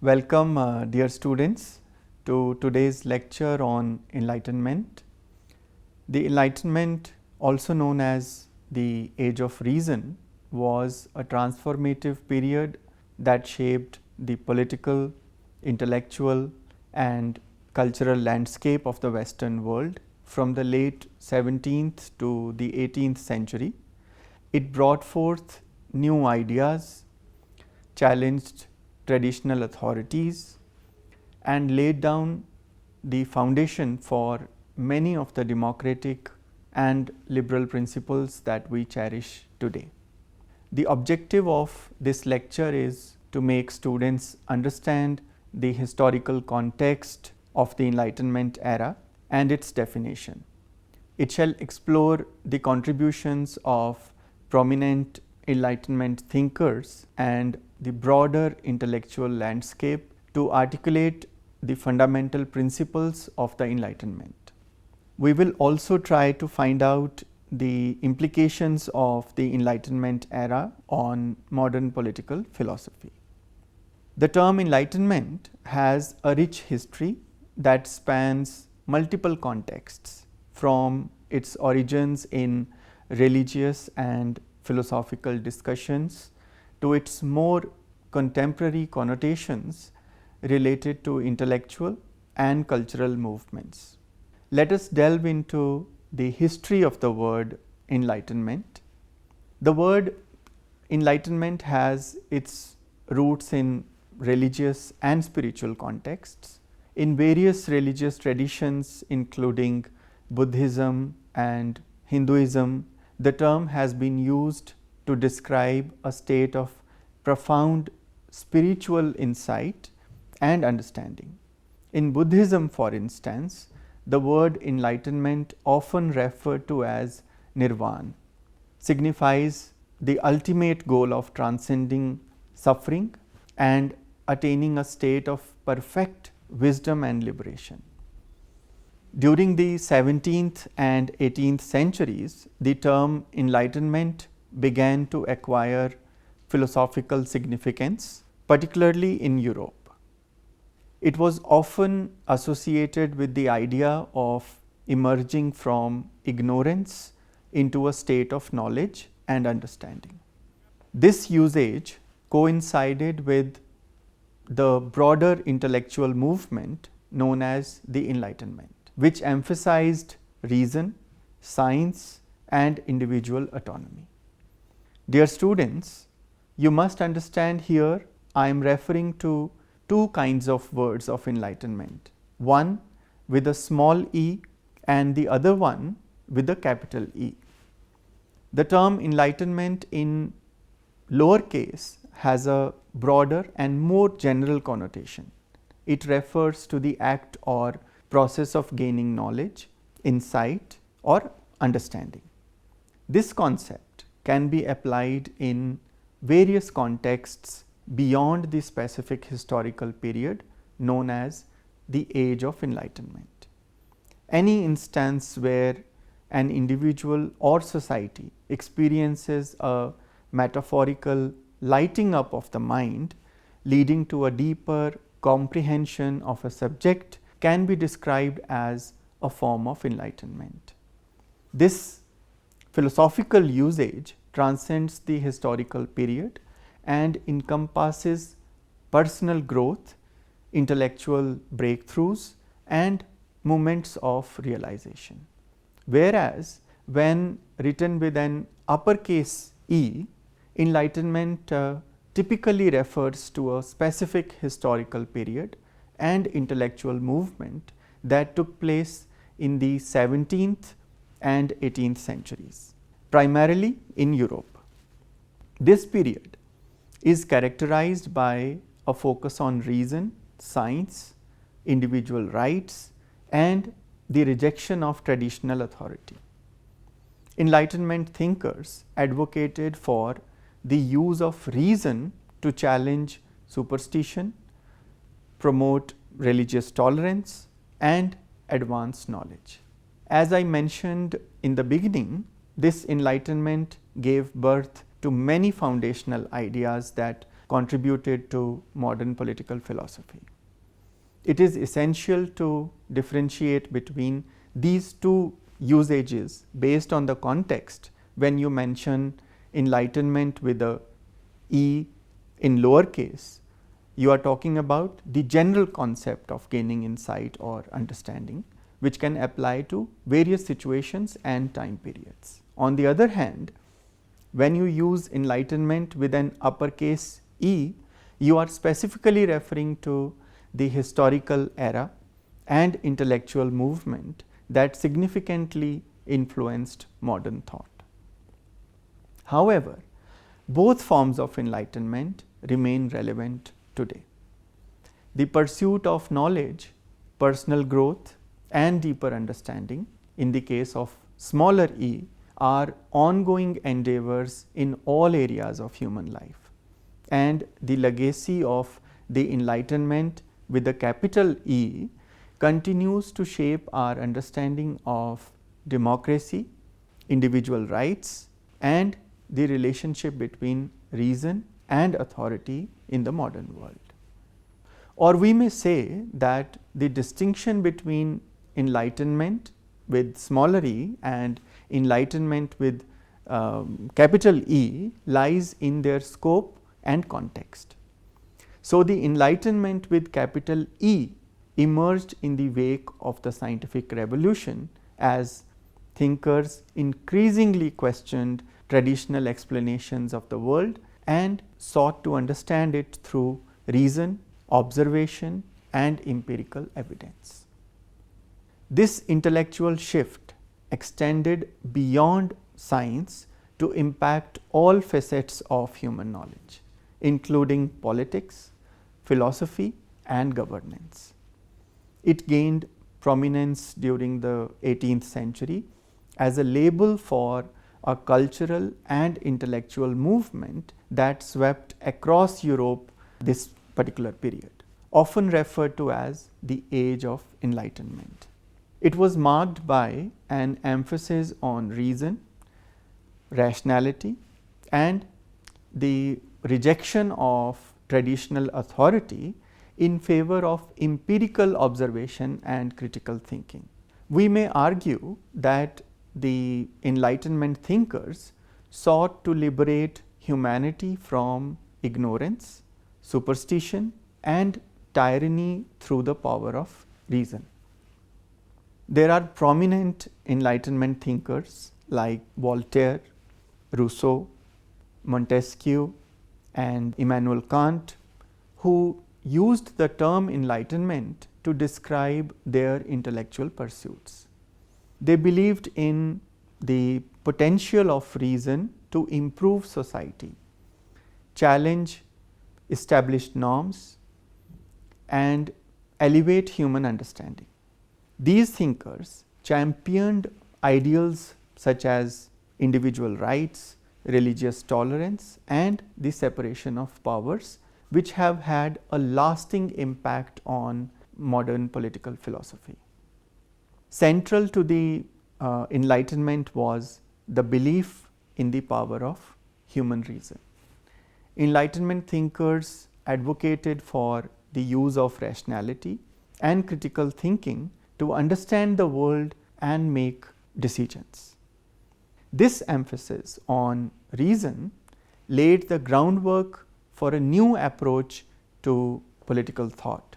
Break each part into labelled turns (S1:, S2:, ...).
S1: Welcome, dear students, to today's lecture on enlightenment. The Enlightenment, also known as the Age of Reason, was a transformative period that shaped the political, intellectual, and cultural landscape of the Western world from the late 17th to the 18th century. It brought forth new ideas, challenged traditional authorities, and laid down the foundation for many of the democratic and liberal principles that we cherish today. The objective of this lecture is to make students understand the historical context of the Enlightenment era and its definition. It shall explore the contributions of prominent Enlightenment thinkers and the broader intellectual landscape to articulate the fundamental principles of the Enlightenment. We will also try to find out the implications of the Enlightenment era on modern political philosophy. The term Enlightenment has a rich history that spans multiple contexts, from its origins in religious and philosophical discussions to its more contemporary connotations related to intellectual and cultural movements. Let us delve into the history of the word enlightenment. The word enlightenment has its roots in religious and spiritual contexts. In various religious traditions, including Buddhism and Hinduism, the term has been used to describe a state of profound spiritual insight and understanding. In Buddhism, for instance, the word enlightenment, often referred to as nirvana, signifies the ultimate goal of transcending suffering and attaining a state of perfect wisdom and liberation. During the 17th and 18th centuries, the term enlightenment began to acquire philosophical significance, particularly in Europe. It was often associated with the idea of emerging from ignorance into a state of knowledge and understanding. This usage coincided with the broader intellectual movement known as the Enlightenment, which emphasized reason, science, and individual autonomy. Dear students, you must understand here I am referring to two kinds of words of enlightenment, one with a small e and the other one with a capital E. The term enlightenment in lowercase has a broader and more general connotation. It refers to the act or process of gaining knowledge, insight, or understanding. This concept can be applied in various contexts beyond the specific historical period known as the Age of Enlightenment. Any instance where an individual or society experiences a metaphorical lighting up of the mind, leading to a deeper comprehension of a subject, can be described as a form of enlightenment. This philosophical usage transcends the historical period and encompasses personal growth, intellectual breakthroughs, and moments of realization. Whereas, when written with an uppercase E, enlightenment typically refers to a specific historical period and intellectual movement that took place in the 17th and 18th centuries, primarily in Europe. This period is characterized by a focus on reason, science, individual rights, and the rejection of traditional authority. Enlightenment thinkers advocated for the use of reason to challenge superstition, promote religious tolerance, and advance knowledge. As I mentioned in the beginning, this enlightenment gave birth to many foundational ideas that contributed to modern political philosophy. It is essential to differentiate between these two usages based on the context. When you mention enlightenment with a E in lowercase, you are talking about the general concept of gaining insight or understanding, which can apply to various situations and time periods. On the other hand, when you use enlightenment with an uppercase E, you are specifically referring to the historical era and intellectual movement that significantly influenced modern thought. However, both forms of enlightenment remain relevant today. The pursuit of knowledge, personal growth, and deeper understanding, in the case of smaller e, are ongoing endeavors in all areas of human life. And the legacy of the Enlightenment with the capital E continues to shape our understanding of democracy, individual rights, and the relationship between reason and authority in the modern world. Or we may say that the distinction between enlightenment with smaller e and enlightenment with capital E lies in their scope and context. So, the enlightenment with capital E emerged in the wake of the scientific revolution as thinkers increasingly questioned traditional explanations of the world and sought to understand it through reason, observation, and empirical evidence. This intellectual shift extended beyond science to impact all facets of human knowledge, including politics, philosophy, and governance. It gained prominence during the 18th century as a label for a cultural and intellectual movement that swept across Europe this particular period, often referred to as the Age of Enlightenment. It was marked by an emphasis on reason, rationality, and the rejection of traditional authority in favor of empirical observation and critical thinking. We may argue that the Enlightenment thinkers sought to liberate humanity from ignorance, superstition, and tyranny through the power of reason. There are prominent Enlightenment thinkers like Voltaire, Rousseau, Montesquieu, and Immanuel Kant, who used the term enlightenment to describe their intellectual pursuits. They believed in the potential of reason to improve society, challenge established norms, and elevate human understanding. These thinkers championed ideals such as individual rights, religious tolerance, and the separation of powers, which have had a lasting impact on modern political philosophy. Central to the Enlightenment was the belief in the power of human reason. Enlightenment thinkers advocated for the use of rationality and critical thinking to understand the world and make decisions. This emphasis on reason laid the groundwork for a new approach to political thought,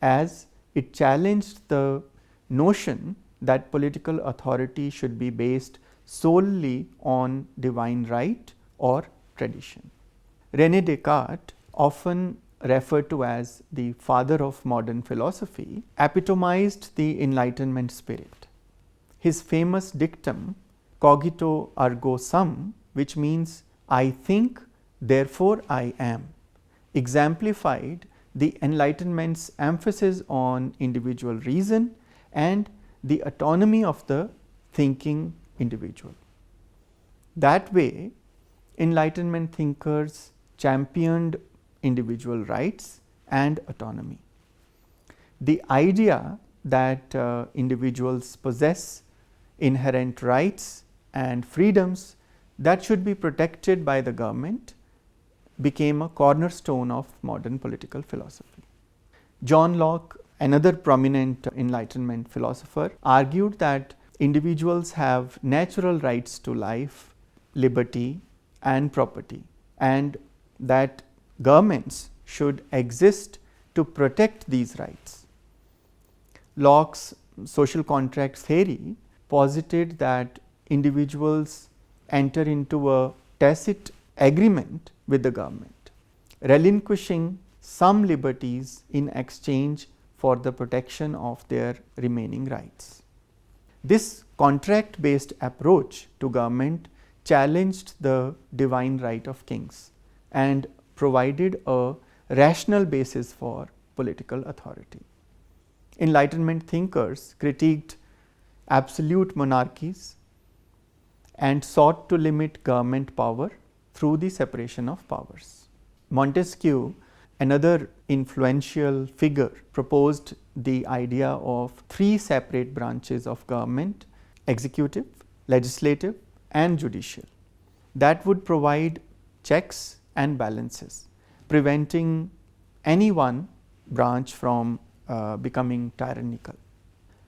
S1: as it challenged the notion that political authority should be based solely on divine right or tradition. René Descartes, often referred to as the father of modern philosophy, epitomized the Enlightenment spirit. His famous dictum, cogito ergo sum, which means I think, therefore I am, exemplified the Enlightenment's emphasis on individual reason and the autonomy of the thinking individual. That way, Enlightenment thinkers championed individual rights and autonomy. The idea that individuals possess inherent rights and freedoms that should be protected by the government became a cornerstone of modern political philosophy. John Locke, another prominent Enlightenment philosopher, argued that individuals have natural rights to life, liberty, and property, and that governments should exist to protect these rights. Locke's social contract theory posited that individuals enter into a tacit agreement with the government, relinquishing some liberties in exchange for the protection of their remaining rights. This contract based approach to government challenged the divine right of kings and provided a rational basis for political authority. Enlightenment thinkers critiqued absolute monarchies and sought to limit government power through the separation of powers. Montesquieu, another influential figure, proposed the idea of three separate branches of government: executive, legislative, and judicial, that would provide checks and balances, preventing any one branch from becoming tyrannical.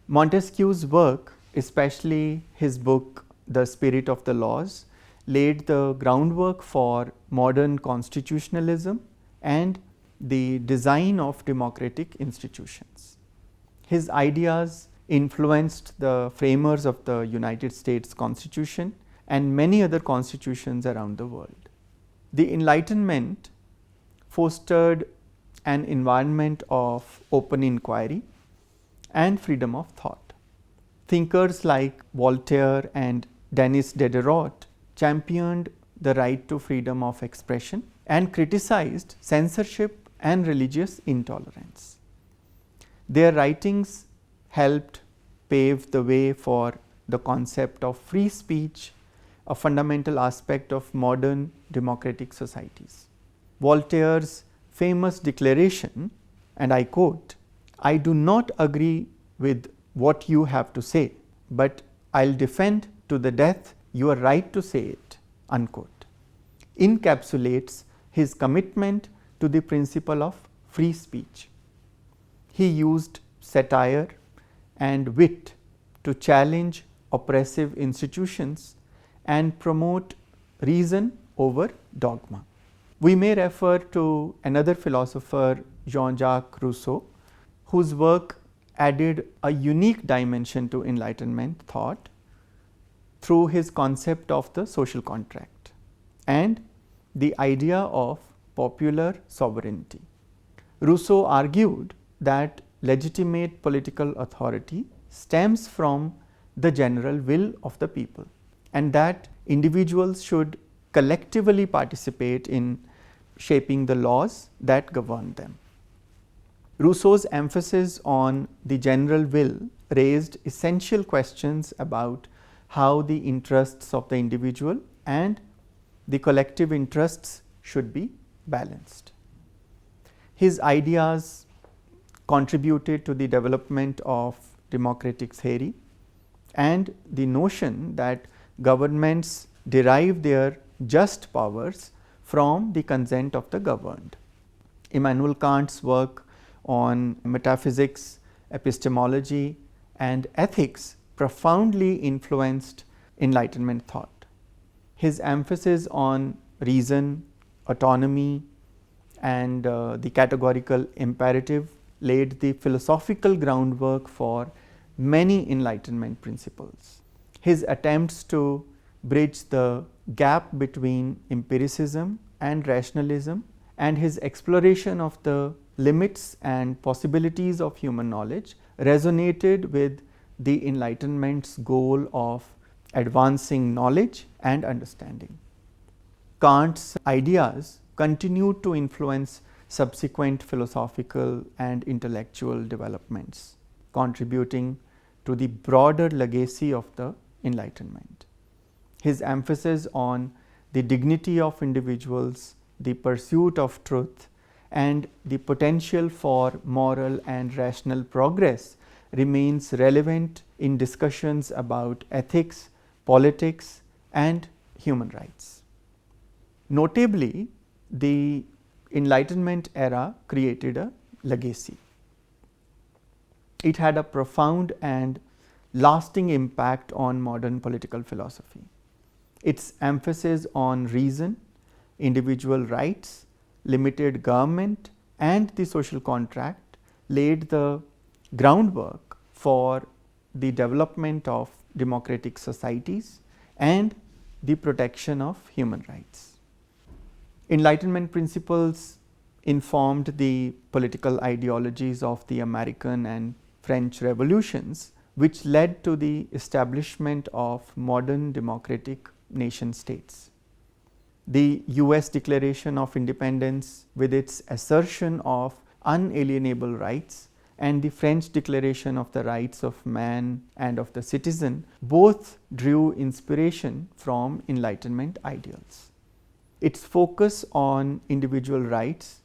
S1: Montesquieu's work, especially his book The Spirit of the Laws, laid the groundwork for modern constitutionalism and the design of democratic institutions. His ideas influenced the framers of the United States Constitution and many other constitutions around the world. The Enlightenment fostered an environment of open inquiry and freedom of thought. Thinkers like Voltaire and Denis Diderot championed the right to freedom of expression and criticized censorship and religious intolerance. Their writings helped pave the way for the concept of free speech, a fundamental aspect of modern democratic societies. Voltaire's famous declaration, and I quote, "I do not agree with what you have to say, but I'll defend to the death your right to say it," unquote, encapsulates his commitment to the principle of free speech. He used satire and wit to challenge oppressive institutions and promote reason over dogma. We may refer to another philosopher, Jean-Jacques Rousseau, whose work added a unique dimension to Enlightenment thought through his concept of the social contract and the idea of popular sovereignty. Rousseau argued that legitimate political authority stems from the general will of the people, and that individuals should collectively participate in shaping the laws that govern them. Rousseau's emphasis on the general will raised essential questions about how the interests of the individual and the collective interests should be balanced. His ideas contributed to the development of democratic theory and the notion that governments derive their just powers from the consent of the governed. Immanuel Kant's work on metaphysics, epistemology, and ethics profoundly influenced Enlightenment thought. His emphasis on reason, autonomy, and the categorical imperative laid the philosophical groundwork for many Enlightenment principles. His attempts to bridge the gap between empiricism and rationalism and his exploration of the limits and possibilities of human knowledge resonated with the Enlightenment's goal of advancing knowledge and understanding. Kant's ideas continued to influence subsequent philosophical and intellectual developments, contributing to the broader legacy of the Enlightenment. His emphasis on the dignity of individuals, the pursuit of truth, and the potential for moral and rational progress remains relevant in discussions about ethics, politics, and human rights. Notably, the Enlightenment era created a legacy. It had a profound and lasting impact on modern political philosophy. Its emphasis on reason, individual rights, limited government, and the social contract laid the groundwork for the development of democratic societies and the protection of human rights. Enlightenment principles informed the political ideologies of the American and French revolutions, which led to the establishment of modern democratic nation states. The US Declaration of Independence, with its assertion of unalienable rights, and the French Declaration of the Rights of Man and of the Citizen, both drew inspiration from Enlightenment ideals. Its focus on individual rights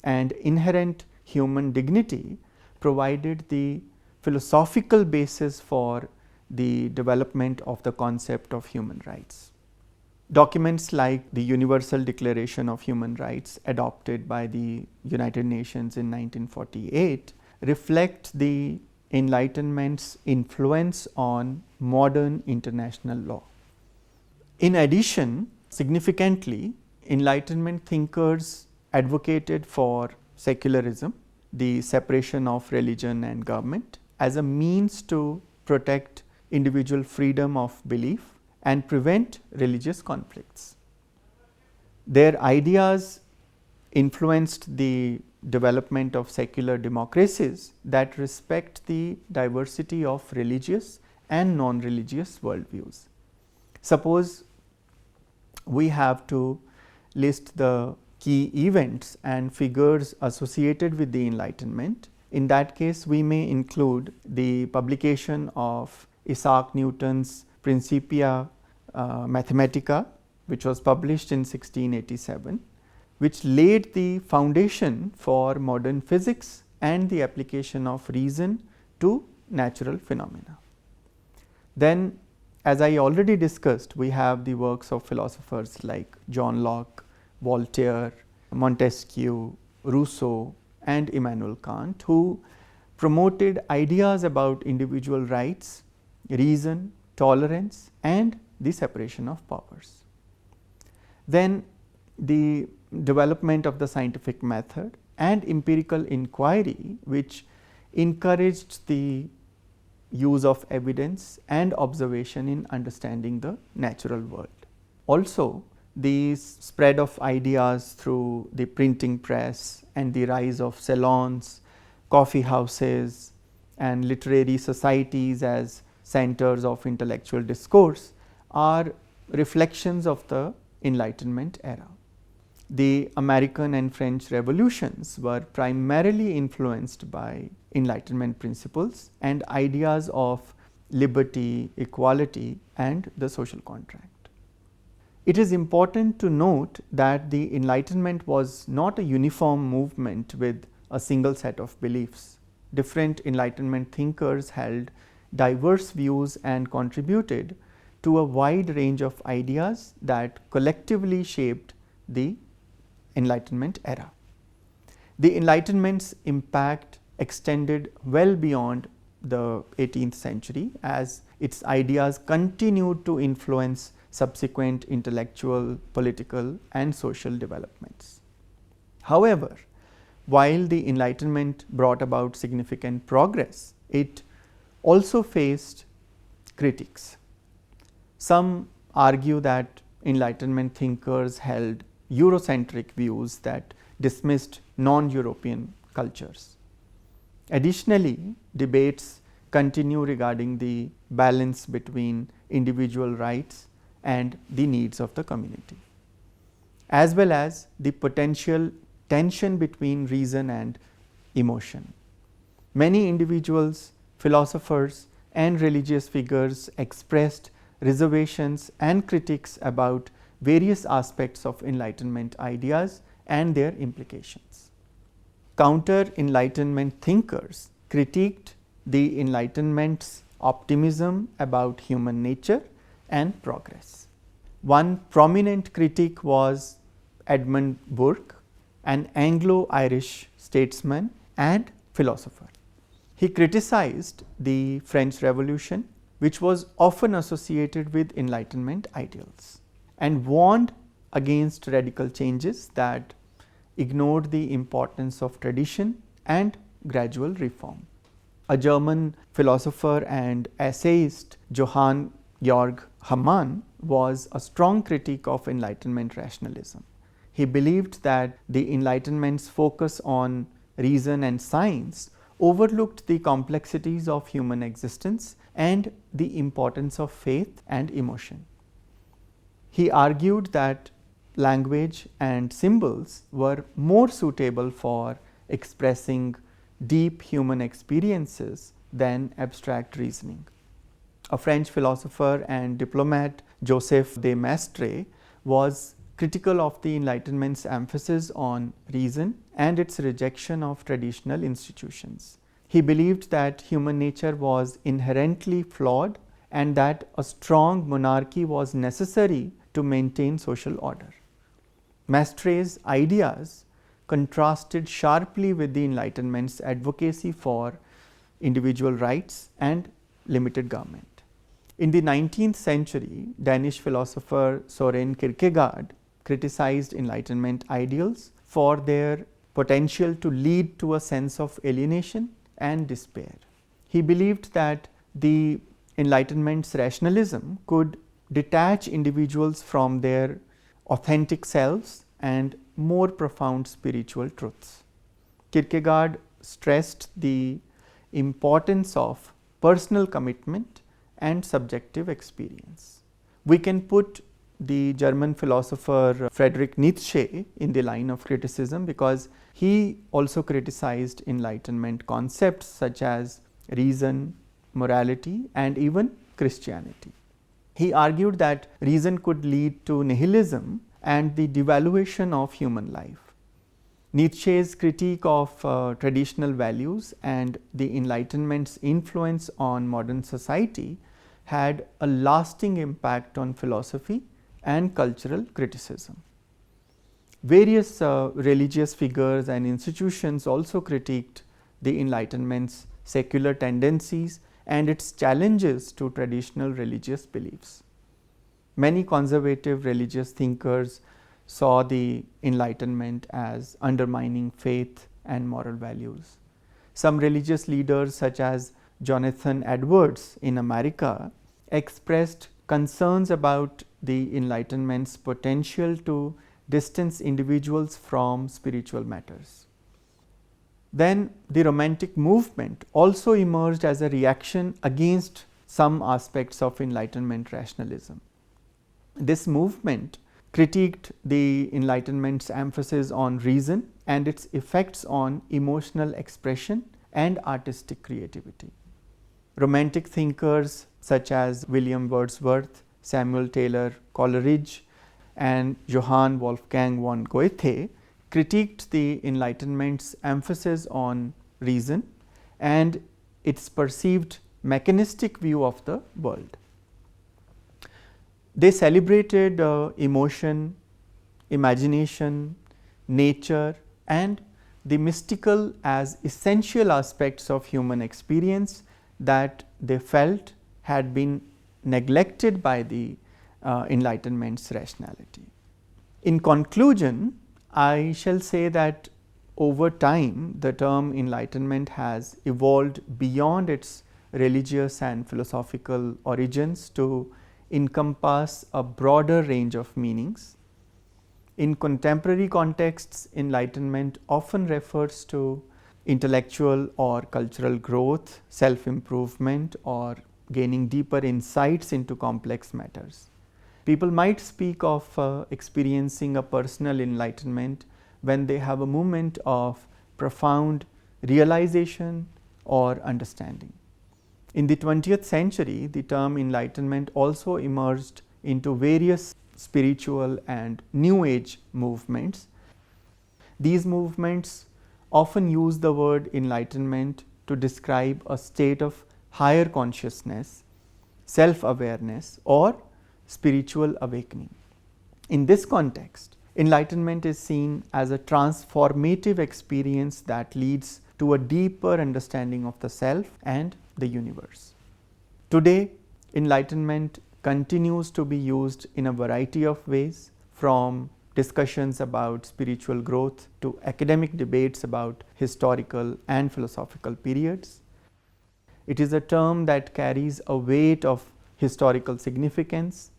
S1: and inherent human dignity provided the philosophical basis for the development of the concept of human rights. Documents like the Universal Declaration of Human Rights, adopted by the United Nations in 1948, reflect the Enlightenment's influence on modern international law. In addition, significantly, Enlightenment thinkers advocated for secularism, the separation of religion and government, as a means to protect individual freedom of belief and prevent religious conflicts. Their ideas influenced the development of secular democracies that respect the diversity of religious and non-religious worldviews. Suppose we have to list the key events and figures associated with the Enlightenment. In that case, we may include the publication of Isaac Newton's Principia Mathematica, which was published in 1687, which laid the foundation for modern physics and the application of reason to natural phenomena. Then, as I already discussed, we have the works of philosophers like John Locke, Voltaire, Montesquieu, Rousseau, and Immanuel Kant, who promoted ideas about individual rights, reason, tolerance, and the separation of powers. Then the development of the scientific method and empirical inquiry, which encouraged the use of evidence and observation in understanding the natural world. Also, the spread of ideas through the printing press and the rise of salons, coffee houses, and literary societies as centers of intellectual discourse are reflections of the Enlightenment era. The American and French revolutions were primarily influenced by Enlightenment principles and ideas of liberty, equality, and the social contract. It is important to note that the Enlightenment was not a uniform movement with a single set of beliefs. Different Enlightenment thinkers held diverse views and contributed to a wide range of ideas that collectively shaped the Enlightenment era. The Enlightenment's impact extended well beyond the 18th century, as its ideas continued to influence subsequent intellectual, political, and social developments. However, while the Enlightenment brought about significant progress, it also faced critics. Some argue that Enlightenment thinkers held Eurocentric views that dismissed non-European cultures. Additionally, debates continue regarding the balance between individual rights and the needs of the community, as well as the potential tension between reason and emotion. Many individuals, philosophers, and religious figures expressed reservations and critiques about various aspects of Enlightenment ideas and their implications. Counter-Enlightenment thinkers critiqued the Enlightenment's optimism about human nature and progress. One prominent critique was Edmund Burke, an Anglo-Irish statesman and philosopher. He criticized the French Revolution, which was often associated with Enlightenment ideals, and warned against radical changes that ignored the importance of tradition and gradual reform. A German philosopher and essayist, Johann Georg Hamann, was a strong critic of Enlightenment rationalism. He believed that the Enlightenment's focus on reason and science overlooked the complexities of human existence and the importance of faith and emotion. He argued that language and symbols were more suitable for expressing deep human experiences than abstract reasoning. A French philosopher and diplomat, Joseph de Maistre, was critical of the Enlightenment's emphasis on reason and its rejection of traditional institutions. He believed that human nature was inherently flawed and that a strong monarchy was necessary to maintain social order. Maistre's ideas contrasted sharply with the Enlightenment's advocacy for individual rights and limited government. In the 19th century, Danish philosopher Søren Kierkegaard criticized Enlightenment ideals for their potential to lead to a sense of alienation and despair. He believed that the Enlightenment's rationalism could detach individuals from their authentic selves and more profound spiritual truths. Kierkegaard stressed the importance of personal commitment and subjective experience. We can put the German philosopher Friedrich Nietzsche in the line of criticism because he also criticized Enlightenment concepts such as reason, morality, and even Christianity. He argued that reason could lead to nihilism and the devaluation of human life. Nietzsche's critique of traditional values and the Enlightenment's influence on modern society had a lasting impact on philosophy and cultural criticism. Various religious figures and institutions also critiqued the Enlightenment's secular tendencies and its challenges to traditional religious beliefs. Many conservative religious thinkers saw the Enlightenment as undermining faith and moral values. Some religious leaders, such as Jonathan Edwards in America, expressed concerns about the Enlightenment's potential to distance individuals from spiritual matters. Then the Romantic movement also emerged as a reaction against some aspects of Enlightenment rationalism. This movement critiqued the Enlightenment's emphasis on reason and its effects on emotional expression and artistic creativity. Romantic thinkers such as William Wordsworth, Samuel Taylor Coleridge, and Johann Wolfgang von Goethe critiqued the Enlightenment's emphasis on reason and its perceived mechanistic view of the world. They celebrated emotion, imagination, nature, and the mystical as essential aspects of human experience that they felt had been neglected by the Enlightenment's rationality. In conclusion, I shall say that over time the term Enlightenment has evolved beyond its religious and philosophical origins to encompass a broader range of meanings. In contemporary contexts, Enlightenment often refers to intellectual or cultural growth, self-improvement, or gaining deeper insights into complex matters. People might speak of experiencing a personal enlightenment when they have a moment of profound realization or understanding. In the 20th century, the term Enlightenment also emerged into various spiritual and New Age movements. These movements often use the word enlightenment to describe a state of higher consciousness, self-awareness, or spiritual awakening. In this context, Enlightenment is seen as a transformative experience that leads to a deeper understanding of the self and the universe. Today, enlightenment continues to be used in a variety of ways, from discussions about spiritual growth to academic debates about historical and philosophical periods. It is a term that carries a weight of historical significance,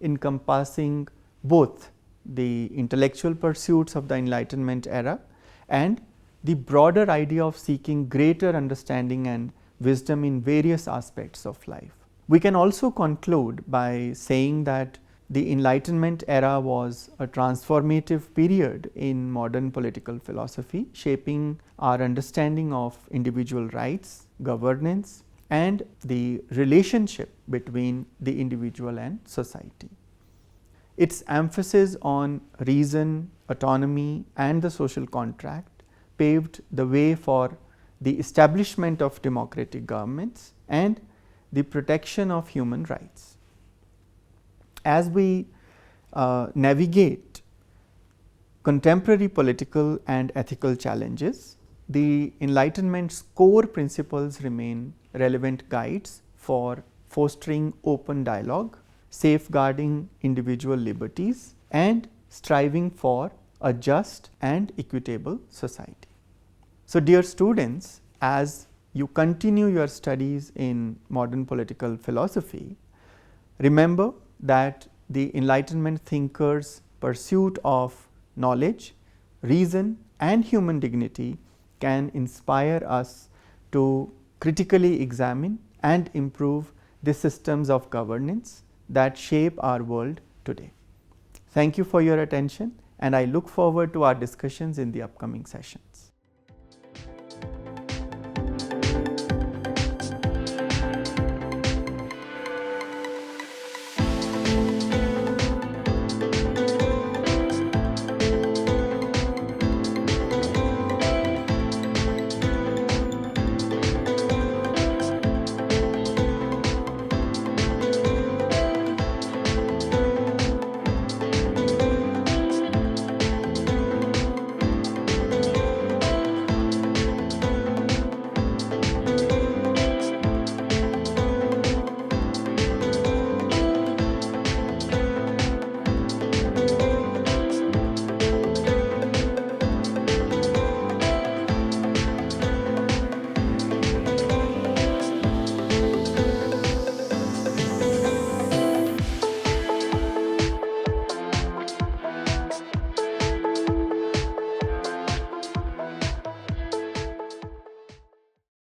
S1: encompassing both the intellectual pursuits of the Enlightenment era and the broader idea of seeking greater understanding and wisdom in various aspects of life. We can also conclude by saying that the Enlightenment era was a transformative period in modern political philosophy, shaping our understanding of individual rights, governance, and the relationship between the individual and society. Its emphasis on reason, autonomy, and the social contract paved the way for the establishment of democratic governments and the protection of human rights. As we navigate contemporary political and ethical challenges, the Enlightenment's core principles remain relevant guides for fostering open dialogue, safeguarding individual liberties, and striving for a just and equitable society. So, dear students, as you continue your studies in modern political philosophy, remember that the Enlightenment thinkers' pursuit of knowledge, reason, and human dignity can inspire us to critically examine and improve the systems of governance that shape our world today. Thank you for your attention, and I look forward to our discussions in the upcoming sessions.